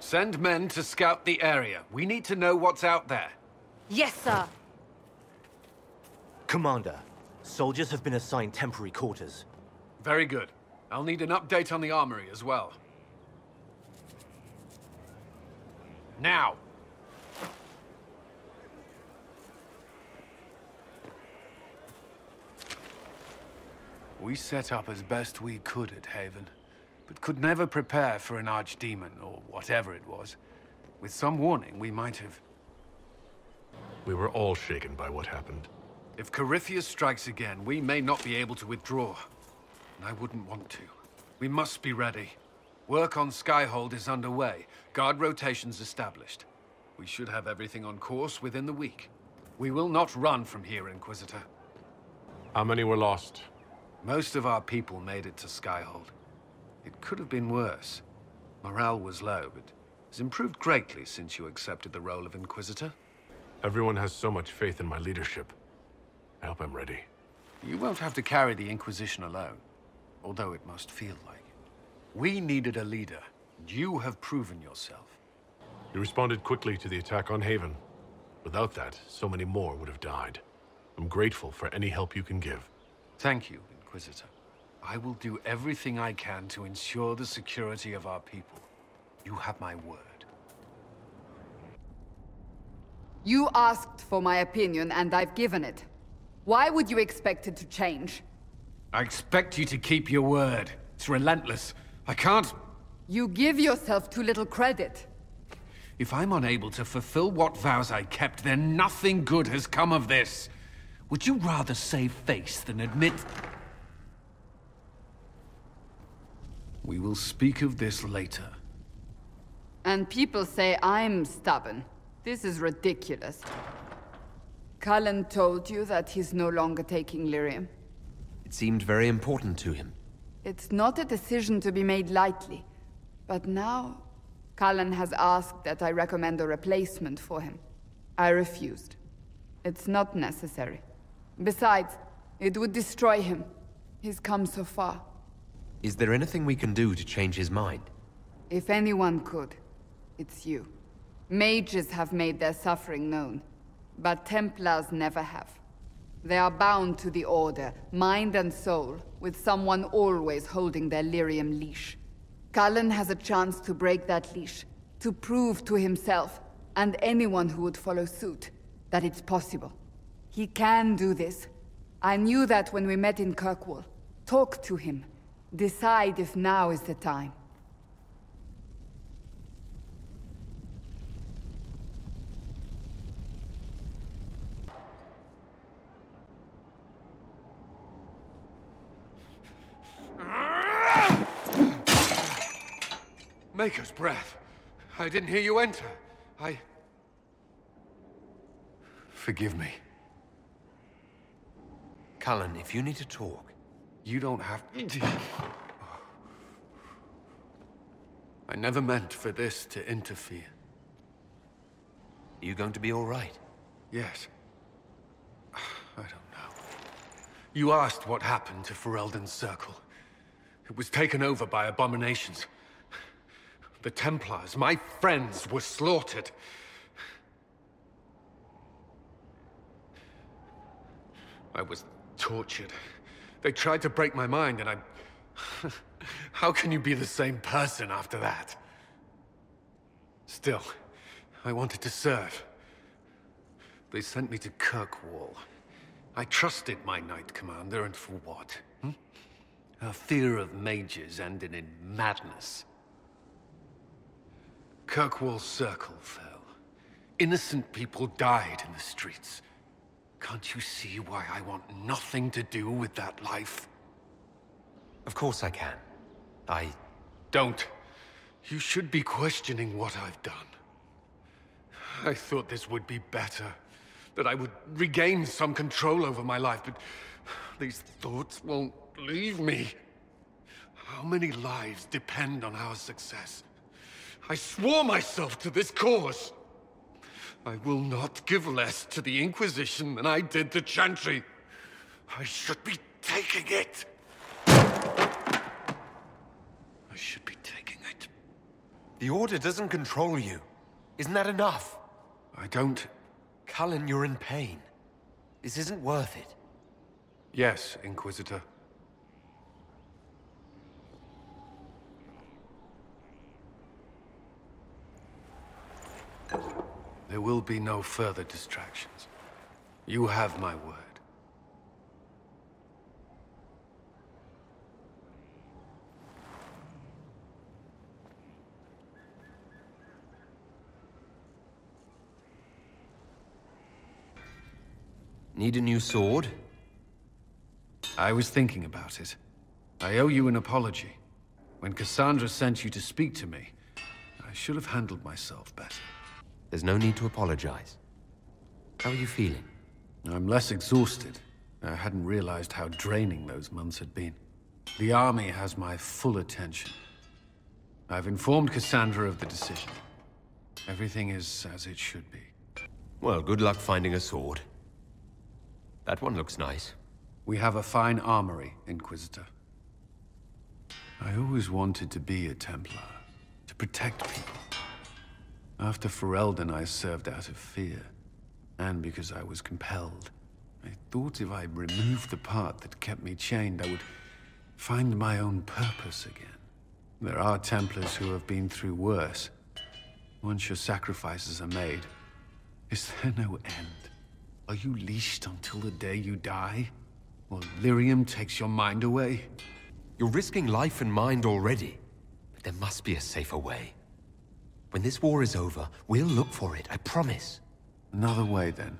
Send men to scout the area. We need to know what's out there. Yes, sir. Commander, soldiers have been assigned temporary quarters. Very good. I'll need an update on the armory as well. Now! We set up as best we could at Haven, but could never prepare for an archdemon, or whatever it was. With some warning, we might have... We were all shaken by what happened. If Corypheus strikes again, we may not be able to withdraw. And I wouldn't want to. We must be ready. Work on Skyhold is underway. Guard rotations established. We should have everything on course within the week. We will not run from here, Inquisitor. How many were lost? Most of our people made it to Skyhold. It could have been worse. Morale was low, but has improved greatly since you accepted the role of Inquisitor. Everyone has so much faith in my leadership. I hope I'm ready. You won't have to carry the Inquisition alone, although it must feel like it. We needed a leader, and you have proven yourself. You responded quickly to the attack on Haven. Without that, so many more would have died. I'm grateful for any help you can give. Thank you, Inquisitor. I will do everything I can to ensure the security of our people. You have my word. You asked for my opinion, and I've given it. Why would you expect it to change? I expect you to keep your word. It's relentless. I can't... You give yourself too little credit. If I'm unable to fulfill what vows I kept, then nothing good has come of this. Would you rather save face than admit... We will speak of this later. And people say I'm stubborn. This is ridiculous. Cullen told you that he's no longer taking lyrium. It seemed very important to him. It's not a decision to be made lightly. But now, Cullen has asked that I recommend a replacement for him. I refused. It's not necessary. Besides, it would destroy him. He's come so far. Is there anything we can do to change his mind? If anyone could, it's you. Mages have made their suffering known, but Templars never have. They are bound to the Order, mind and soul, with someone always holding their lyrium leash. Cullen has a chance to break that leash, to prove to himself, and anyone who would follow suit, that it's possible. He can do this. I knew that when we met in Kirkwall. Talk to him. Decide if now is the time. Maker's breath. I didn't hear you enter. Forgive me. Cullen, if you need to talk... You don't have... I never meant for this to interfere. Are you going to be all right? Yes. I don't know. You asked what happened to Ferelden's Circle. It was taken over by abominations. The Templars, my friends, were slaughtered. I was tortured. They tried to break my mind, and I... How can you be the same person after that? Still, I wanted to serve. They sent me to Kirkwall. I trusted my Knight Commander, and for what? Her fear of mages ended in madness. Kirkwall's Circle fell. Innocent people died in the streets. Can't you see why I want nothing to do with that life? Of course I can. Don't. You should be questioning what I've done. I thought this would be better. That I would regain some control over my life, but these thoughts won't leave me. How many lives depend on our success? I swore myself to this cause. I will not give less to the Inquisition than I did to Chantry. I should be taking it. I should be taking it. The Order doesn't control you. Isn't that enough? I don't... Cullen, you're in pain. This isn't worth it. Yes, Inquisitor. There will be no further distractions. You have my word. Need a new sword? I was thinking about it. I owe you an apology. When Cassandra sent you to speak to me, I should have handled myself better. There's no need to apologize. How are you feeling? I'm less exhausted. I hadn't realized how draining those months had been. The army has my full attention. I've informed Cassandra of the decision. Everything is as it should be. Well, good luck finding a sword. That one looks nice. We have a fine armory, Inquisitor. I always wanted to be a Templar, to protect people. After Ferelden, I served out of fear, and because I was compelled. I thought if I removed the part that kept me chained, I would find my own purpose again. There are Templars who have been through worse. Once your sacrifices are made, is there no end? Are you leashed until the day you die? Or Lyrium takes your mind away? You're risking life and mind already. But there must be a safer way. When this war is over, we'll look for it, I promise. Another way, then.